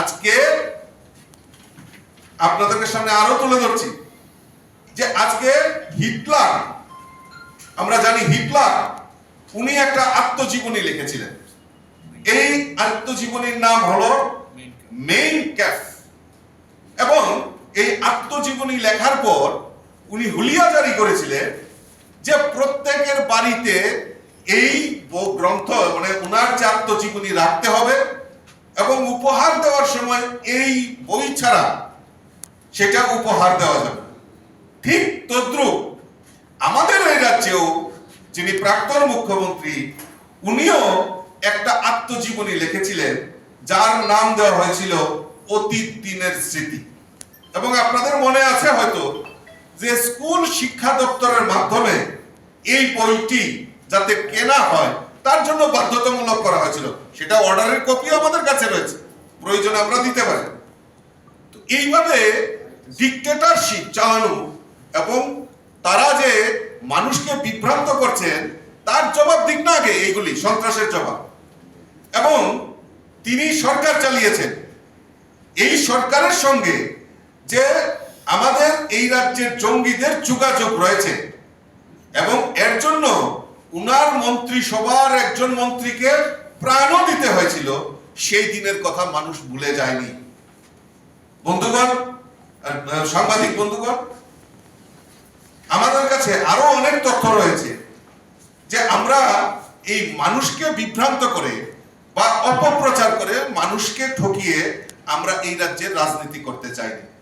আজকে আপনাদের সামনে আরো তুলে ধরছি যে আজকে হিটলার, আমরা জানি হিটলার উনি একটা আত্মজীবনী লিখেছিলেন। এই আত্মজীবনীর নাম হলো মেইন ক্যাম্প। এবং এই আত্মজীবনী লেখার পর উনি হুলিয়া জারি করেছিলেন যে প্রত্যেকের বাড়িতে এই গ্রন্থ মানে উনার যে আত্মজীবনী রাখতে হবে এবং উপহার দেওয়ার সময় এই বই ছাড়া সেটা উপহার দেওয়া যাবে। ঠিক তদ্রুপ আমাদের এই রাজ্যেও যিনি প্রাক্তন মুখ্যমন্ত্রী উনিও একটা আত্মজীবনী লিখেছিলেন যার নাম দেওয়া হয়েছিল অতীত দিনের স্মৃতি। এবং আপনাদের মনে আছে হয়তো যে স্কুল শিক্ষা দপ্তরের মাধ্যমে এই বইটি যাতে কেনা হয় তার জন্য বাধ্যতামূলক করা হয়েছিল। সেটা অর্ডারের কপি আমাদের কাছে রয়েছে, প্রয়োজনে আমরা দিতে পারি। তো এইভাবে ডিক্টেটরশিপ চালানো এবং তারা যে মানুষকে বিভ্রান্ত করছেন তার জবাব দিক না আগে, এইগুলি সন্ত্রাসের জবাব। এবং তিনি সরকার চালিয়েছেন, এই সরকারের সঙ্গে যে আমাদের এই রাজ্যের জঙ্গিদের যোগাযোগ রয়েছে এবং এর জন্য উনার মন্ত্রিসভার একজন মন্ত্রীকে প্রাণও দিতে হয়েছিল, সেই দিনের কথা মানুষ ভুলে যায়নি। বন্ধুগণ, সাংবাদিক বন্ধুগণ, আমাদের কাছে আরো অনেক তথ্য রয়েছে যে আমরা এই মানুষকে বিভ্রান্ত করে বা অপপ্রচার করে মানুষকে ঠকিয়ে আমরা এই রাজ্যের রাজনীতি করতে চাই।